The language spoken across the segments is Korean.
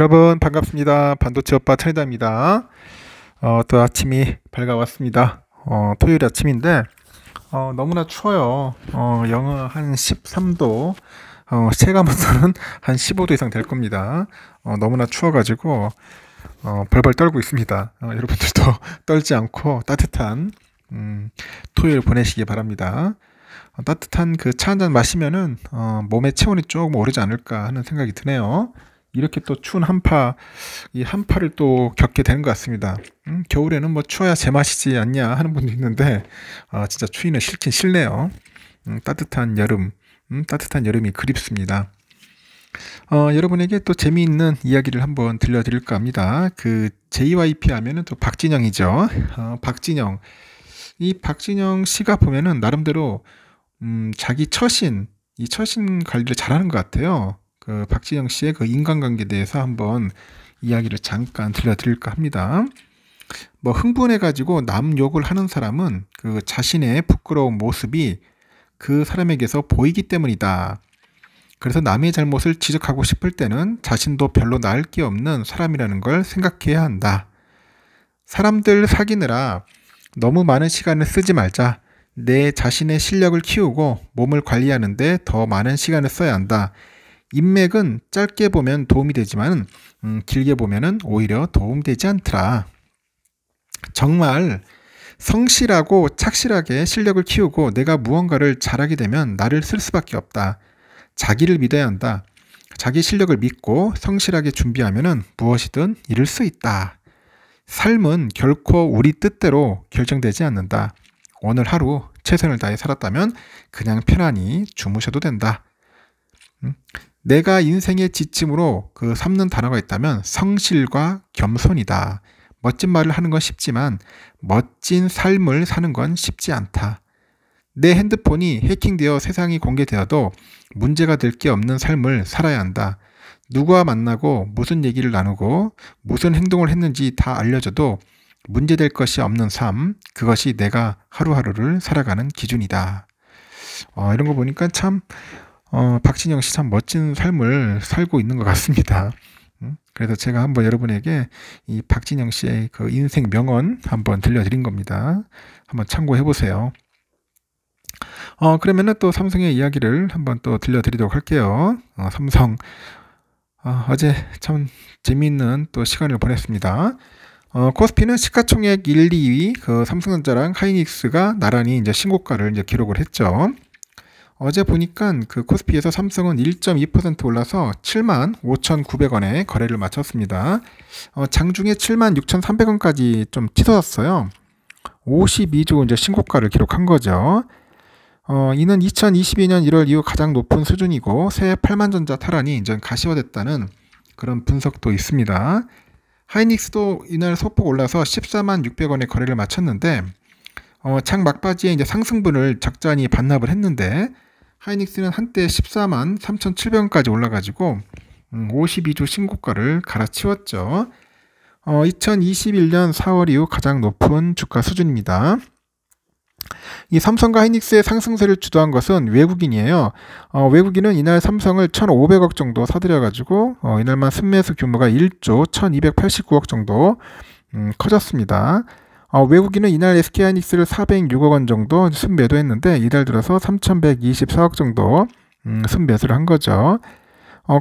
여러분 반갑습니다. 반도체 오빠 천이다입니다. 또 아침이 밝아왔습니다. 토요일 아침인데 너무나 추워요. 영하 한 13도, 체감온도는 한 15도 이상 될 겁니다. 너무나 추워가지고 벌벌 떨고 있습니다. 여러분들도 떨지 않고 따뜻한 토요일 보내시기 바랍니다. 따뜻한 그 차 한잔 마시면은 몸의 체온이 조금 오르지 않을까 하는 생각이 드네요. 이렇게 또 추운 이 한파를 또 겪게 되는 것 같습니다. 겨울에는 뭐 추워야 제맛이지 않냐 하는 분도 있는데, 진짜 추위는 싫긴 싫네요. 따뜻한 여름이 그립습니다. 여러분에게 또 재미있는 이야기를 한번 들려드릴까 합니다. 그 JYP 하면은 또 박진영이죠. 박진영. 이 박진영 씨가 보면은 나름대로 자기 이 처신 관리를 잘하는 것 같아요. 그 박진영 씨의 그 인간관계에 대해서 한번 이야기를 잠깐 들려드릴까 합니다. 뭐 흥분해가지고 남 욕을 하는 사람은 그 자신의 부끄러운 모습이 그 사람에게서 보이기 때문이다. 그래서 남의 잘못을 지적하고 싶을 때는 자신도 별로 나을 게 없는 사람이라는 걸 생각해야 한다. 사람들 사귀느라 너무 많은 시간을 쓰지 말자. 내 자신의 실력을 키우고 몸을 관리하는데 더 많은 시간을 써야 한다. 인맥은 짧게 보면 도움이 되지만 길게 보면 오히려 도움되지 않더라. 정말 성실하고 착실하게 실력을 키우고 내가 무언가를 잘하게 되면 나를 쓸 수밖에 없다. 자기를 믿어야 한다. 자기 실력을 믿고 성실하게 준비하면 무엇이든 이룰 수 있다. 삶은 결코 우리 뜻대로 결정되지 않는다. 오늘 하루 최선을 다해 살았다면 그냥 편안히 주무셔도 된다. 내가 인생의 지침으로 삼는 단어가 있다면 성실과 겸손이다. 멋진 말을 하는 건 쉽지만 멋진 삶을 사는 건 쉽지 않다. 내 핸드폰이 해킹되어 세상이 공개되어도 문제가 될 게 없는 삶을 살아야 한다. 누구와 만나고 무슨 얘기를 나누고 무슨 행동을 했는지 다 알려줘도 문제될 것이 없는 삶, 그것이 내가 하루하루를 살아가는 기준이다. 이런 거 보니까 참 박진영 씨 참 멋진 삶을 살고 있는 것 같습니다. 그래서 제가 한번 여러분에게 이 박진영 씨의 그 인생 명언 한번 들려드린 겁니다. 한번 참고해 보세요. 그러면은 또 삼성의 이야기를 한번 또 들려드리도록 할게요. 삼성 어제 참 재미있는 또 시간을 보냈습니다. 코스피는 시가총액 1, 2위 그 삼성전자랑 하이닉스가 나란히 이제 신고가를 이제 기록을 했죠. 어제 보니까 그 코스피에서 삼성은 1.2% 올라서 75,900원에 거래를 마쳤습니다. 장중에 76,300원까지 좀 치솟았어요. 52주 이제 신고가를 기록한 거죠. 이는 2022년 1월 이후 가장 높은 수준이고 새해 8만 전자 탈환이 이제 가시화됐다는 그런 분석도 있습니다. 하이닉스도 이날 소폭 올라서 14만 600원에 거래를 마쳤는데 장 막바지에 이제 상승분을 적잖이 반납을 했는데 하이닉스는 한때 14만 3,700원까지 올라가지고 52주 신고가를 갈아치웠죠. 2021년 4월 이후 가장 높은 주가 수준입니다. 이 삼성과 하이닉스의 상승세를 주도한 것은 외국인이에요. 외국인은 이날 삼성을 1,500억 정도 사들여가지고 이날만 순매수 규모가 1조 1,289억 정도 커졌습니다. 외국인은 이날 SK하이닉스를 406억 원 정도 순매도했는데 이달 들어서 3,124억 정도 순매수를 한 거죠.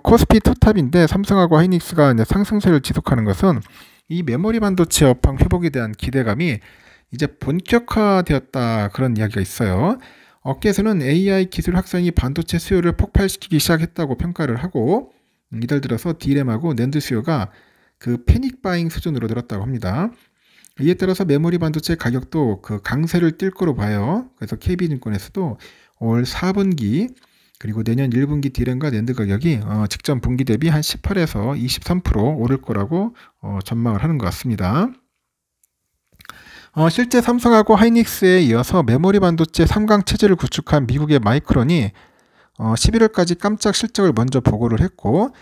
코스피 투탑인데 삼성하고 하이닉스가 이제 상승세를 지속하는 것은 이 메모리 반도체 업황 회복에 대한 기대감이 이제 본격화되었다, 그런 이야기가 있어요. 업계에서는 AI 기술 확산이 반도체 수요를 폭발시키기 시작했다고 평가를 하고 이달 들어서 D램하고 낸드 수요가 그 패닉 바잉 수준으로 늘었다고 합니다. 이에 따라서 메모리 반도체 가격도 그 강세를 띌 거로 봐요. 그래서 KB증권에서도 올 4분기 그리고 내년 1분기 D램과 낸드 가격이 직전 분기 대비 한 18에서 23% 오를 거라고 전망을 하는 것 같습니다. 실제 삼성하고 하이닉스에 이어서 메모리 반도체 3강 체제를 구축한 미국의 마이크론이 11월까지 깜짝 실적을 먼저 보고를 했고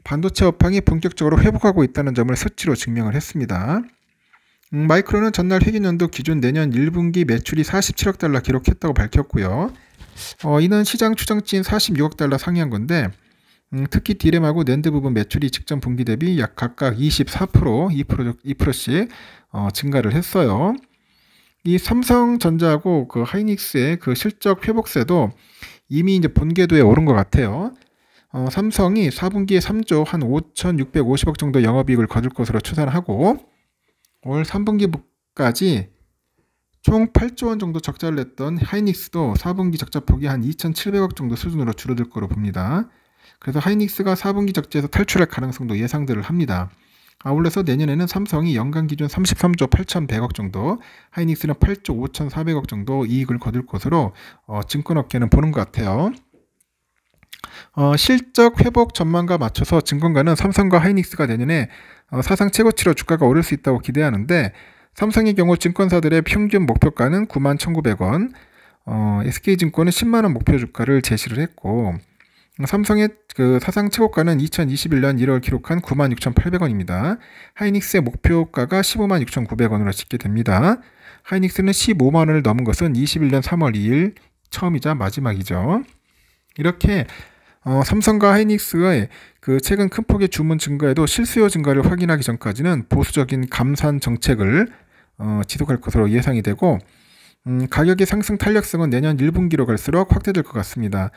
반도체 업황이 본격적으로 회복하고 있다는 점을 수치로 증명을 했습니다. 마이크론은 전날 회계연도 기준 내년 1분기 매출이 47억 달러 기록했다고 밝혔고요. 이는 시장 추정치인 46억 달러 상회한 건데 특히 D램하고 낸드 부분 매출이 직전 분기 대비 약 각각 24%, 2%씩 증가를 했어요. 이 삼성전자하고 그 하이닉스의 그 실적 회복세도 이미 이제 본궤도에 오른 것 같아요. 삼성이 4분기에 3조 한 5,650억 정도 영업이익을 거둘 것으로 추산하고 올 3분기까지 총 8조 원 정도 적자를 냈던 하이닉스도 4분기 적자폭이 한 2,700억 정도 수준으로 줄어들 거로 봅니다. 그래서 하이닉스가 4분기 적자에서 탈출할 가능성도 예상들을 합니다. 아울러서 내년에는 삼성이 연간 기준 33조 8,100억 정도, 하이닉스는 8조 5,400억 정도 이익을 거둘 것으로 증권업계는 보는 것 같아요. 실적 회복 전망과 맞춰서 증권가는 삼성과 하이닉스가 내년에 사상 최고치로 주가가 오를 수 있다고 기대하는데, 삼성의 경우 증권사들의 평균 목표가는 91,900원, SK증권은 10만원 목표 주가를 제시를 했고, 삼성의 그 사상 최고가는 2021년 1월 기록한 96,800원입니다. 하이닉스의 목표가가 156,900원으로 집계 됩니다. 하이닉스는 15만원을 넘은 것은 21년 3월 2일 처음이자 마지막이죠. 이렇게 삼성과 하이닉스의 그 최근 큰 폭의 주문 증가에도 실수요 증가를 확인하기 전까지는 보수적인 감산 정책을 지속할 것으로 예상이 되고, 가격의 상승 탄력성은 내년 1분기로 갈수록 확대될 것 같습니다.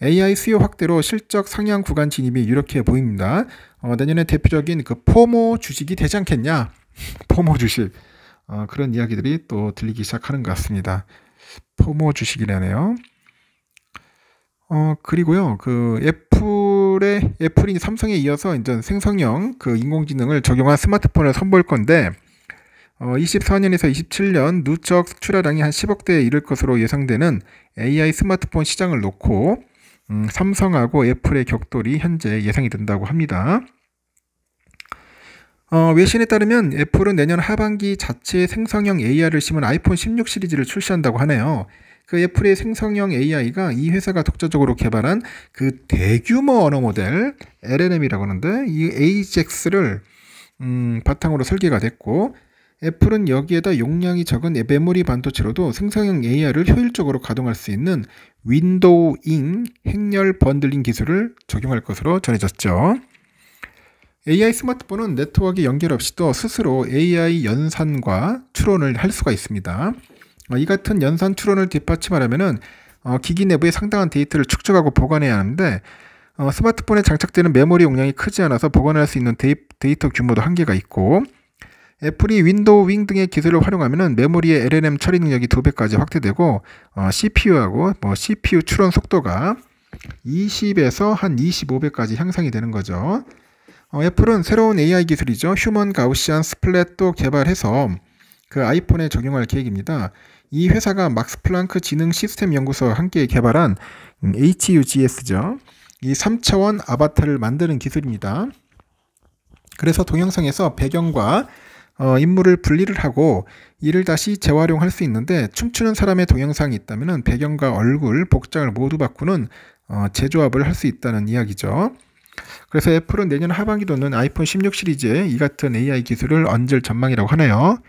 AI 수요 확대로 실적 상향 구간 진입이 유력해 보입니다. 내년에 대표적인 그 포모 주식이 되지 않겠냐? 포모 주식. 그런 이야기들이 또 들리기 시작하는 것 같습니다. 포모 주식이라네요. 그리고요, 그 애플이 삼성에 이어서 이제 생성형 그 인공지능을 적용한 스마트폰을 선보일 건데, 24년에서 27년 누적 출하량이 한 10억대에 이를 것으로 예상되는 AI 스마트폰 시장을 놓고 삼성하고 애플의 격돌이 현재 예상이 된다고 합니다. 외신에 따르면 애플은 내년 하반기 자체 생성형 AI를 심은 아이폰 16 시리즈를 출시한다고 하네요. 그 애플의 생성형 AI가 이 회사가 독자적으로 개발한 그 대규모 언어 모델 LLM이라고 하는데, 이 AJAX를 바탕으로 설계가 됐고, 애플은 여기에다 용량이 적은 메모리 반도체로도 생성형 AI를 효율적으로 가동할 수 있는 윈도우잉 행렬 번들링 기술을 적용할 것으로 전해졌죠. AI 스마트폰은 네트워크 연결 없이도 스스로 AI 연산과 추론을 할 수가 있습니다. 이 같은 연산 추론을 뒷받침하려면 기기 내부에 상당한 데이터를 축적하고 보관해야 하는데, 스마트폰에 장착되는 메모리 용량이 크지 않아서 보관할 수 있는 데이터 규모도 한계가 있고, 애플이 윈도우 윙 등의 기술을 활용하면 메모리의 LLM 처리 능력이 2배까지 확대되고, CPU하고 CPU 추론 속도가 20에서 한 25배까지 향상이 되는 거죠. 애플은 새로운 AI 기술이죠. 휴먼 가우시안 스플랫도 개발해서 그 아이폰에 적용할 계획입니다. 이 회사가 막스 플랑크 지능 시스템 연구소와 함께 개발한 HUGS죠. 이 3차원 아바타를 만드는 기술입니다. 그래서 동영상에서 배경과 인물을 분리를 하고 이를 다시 재활용할 수 있는데, 춤추는 사람의 동영상이 있다면 배경과 얼굴, 복장을 모두 바꾸는 재조합을 할 수 있다는 이야기죠. 그래서 애플은 내년 하반기도는 아이폰 16 시리즈에 이 같은 AI 기술을 얹을 전망이라고 하네요.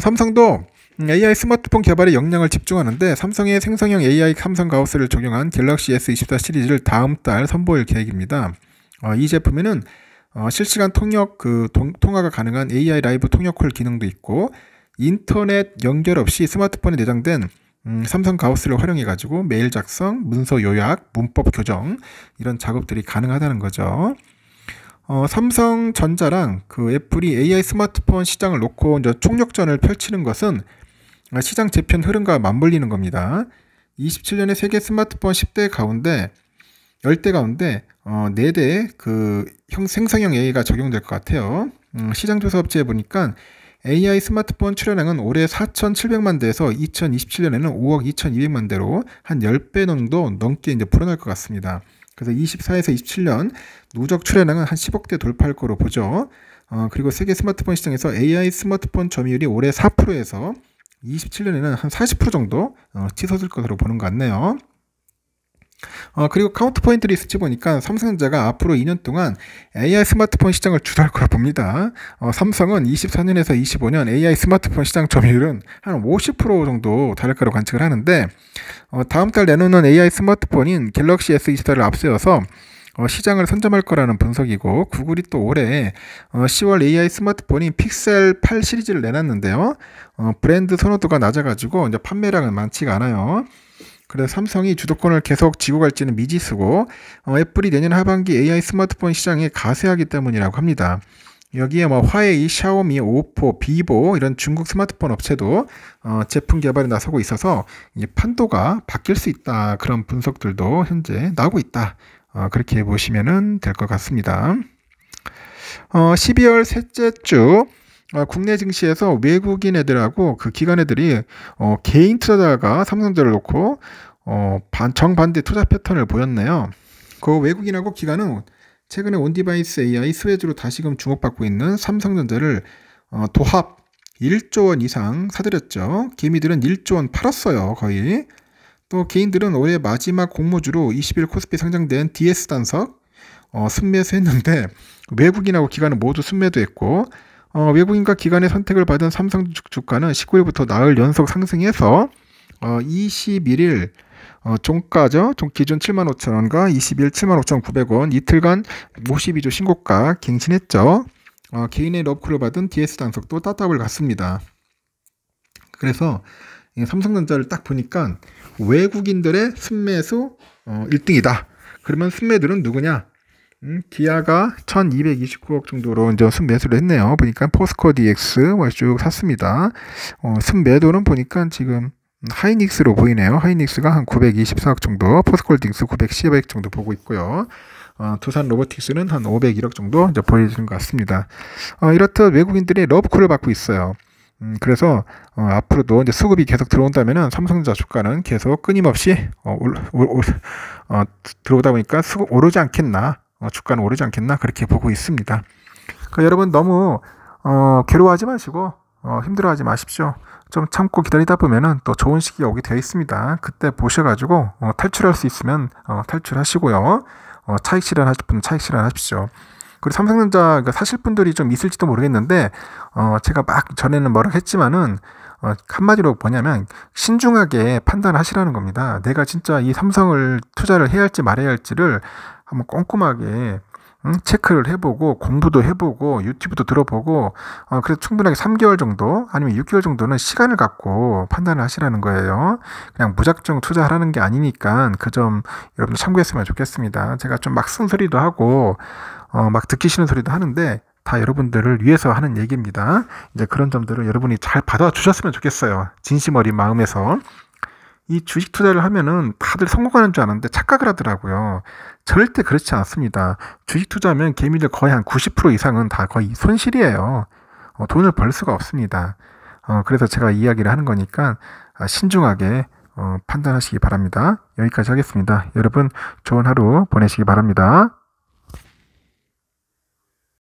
삼성도 AI 스마트폰 개발에 역량을 집중하는데, 삼성의 생성형 AI 삼성 가우스를 적용한 갤럭시 S24 시리즈를 다음 달 선보일 계획입니다. 이 제품에는 실시간 통화가 가능한 AI 라이브 통역콜 기능도 있고, 인터넷 연결 없이 스마트폰에 내장된 삼성 가우스를 활용해 가지고 메일 작성, 문서 요약, 문법 교정 이런 작업들이 가능하다는 거죠. 삼성전자랑 그 애플이 AI 스마트폰 시장을 놓고 이제 총력전을 펼치는 것은 시장 재편 흐름과 맞물리는 겁니다. 27년에 세계 스마트폰 10대 가운데 10대 가운데 4대 그 생성형 AI가 적용될 것 같아요. 시장 조사 업체에 보니까 AI 스마트폰 출하량은 올해 4,700만 대에서 2027년에는 5억 2,200만 대로 한 10배 정도 넘게 이제 불어날 것 같습니다. 그래서 24에서 27년 누적 출하량은 한 10억대 돌파할 거로 보죠. 그리고 세계 스마트폰 시장에서 AI 스마트폰 점유율이 올해 4%에서 27년에는 한 40% 정도 치솟을 것으로 보는 것 같네요. 그리고 카운트 포인트 리서치 보니까 삼성전자가 앞으로 2년 동안 AI 스마트폰 시장을 주도할 거라 봅니다. 삼성은 24년에서 25년 AI 스마트폰 시장 점유율은 한 50% 정도 다를 거라고 관측을 하는데, 다음 달 내놓는 AI 스마트폰인 갤럭시 S24를 앞세워서 시장을 선점할 거라는 분석이고, 구글이 또 올해 10월 AI 스마트폰인 픽셀 8 시리즈를 내놨는데요. 브랜드 선호도가 낮아가지고 이제 판매량은 많지가 않아요. 그래서 삼성이 주도권을 계속 쥐고 갈지는 미지수고, 애플이 내년 하반기 AI 스마트폰 시장에 가세하기 때문이라고 합니다. 여기에 뭐 화웨이, 샤오미, 오포, 비보 이런 중국 스마트폰 업체도 제품 개발에 나서고 있어서 이제 판도가 바뀔 수 있다, 그런 분석들도 현재 나오고 있다. 그렇게 보시면 될 것 같습니다. 12월 셋째 주 국내 증시에서 외국인 애들하고 그 기관 애들이 개인 투자자가 삼성전자를 놓고 정반대 투자 패턴을 보였네요. 그 외국인하고 기관은 최근에 온디바이스 AI 스웨즈로 다시금 주목받고 있는 삼성전자를 도합 1조 원 이상 사들였죠. 개미들은 1조 원 팔았어요, 거의. 또 개인들은 올해 마지막 공모주로 20일 코스피 상장된 DS 단석 순매수 했는데, 외국인하고 기관은 모두 순매도 했고, 외국인과 기관의 선택을 받은 삼성 주가는 19일부터 나흘 연속 상승해서 21일 종가죠. 기준 75,000원과 20일 75,900원, 이틀간 52주 신고가 갱신했죠. 개인의 러브콜을 받은 DS 단속도 따따블 갔습니다. 그래서 삼성전자를 딱 보니까 외국인들의 순매수 1등이다. 그러면 순매들은 누구냐? 기아가 1229억 정도로 이제 순매수를 했네요. 보니까 포스코 DX 쭉 샀습니다. 순매도는 보니까 지금 하이닉스로 보이네요. 하이닉스가 한 924억 정도, 포스코홀딩스 910억 정도 보고 있고요. 두산 로보틱스는 한 501억 정도 이제 보여지는 것 같습니다. 이렇듯 외국인들이 러브콜을 받고 있어요. 그래서 앞으로도 이제 수급이 계속 들어온다면은 삼성전자 주가는 계속 끊임없이 들어오다 보니까 수급 오르지 않겠나, 주가는 오르지 않겠나, 그렇게 보고 있습니다. 그러니까 여러분 너무 괴로워하지 마시고 힘들어하지 마십시오. 좀 참고 기다리다 보면은 또 좋은 시기가 오게 되어 있습니다. 그때 보셔가지고 탈출할 수 있으면 탈출하시고요. 차익 실현하실 분은 차익 실현하십시오. 그리고 삼성전자 사실 분들이 좀 있을지도 모르겠는데, 제가 막 전에는 뭐라고 했지만은 한마디로 뭐냐면 신중하게 판단하시라는 겁니다. 내가 진짜 이 삼성을 투자를 해야 할지 말아야 할지를 한번 꼼꼼하게 체크를 해보고, 공부도 해보고, 유튜브도 들어보고, 그래서 충분하게 3개월 정도 아니면 6개월 정도는 시간을 갖고 판단을 하시라는 거예요. 그냥 무작정 투자하라는 게 아니니까 그 점 여러분들 참고했으면 좋겠습니다. 제가 좀 막 쓴소리도 하고 막 듣기 싫은 소리도 하는데 다 여러분들을 위해서 하는 얘기입니다. 이제 그런 점들을 여러분이 잘 받아주셨으면 좋겠어요. 진심 어린 마음에서. 이 주식 투자를 하면은 다들 성공하는 줄 아는데 착각을 하더라고요. 절대 그렇지 않습니다. 주식 투자하면 개미들 거의 한 90% 이상은 다 거의 손실이에요. 돈을 벌 수가 없습니다. 그래서 제가 이야기를 하는 거니까 신중하게 판단하시기 바랍니다. 여기까지 하겠습니다. 여러분 좋은 하루 보내시기 바랍니다.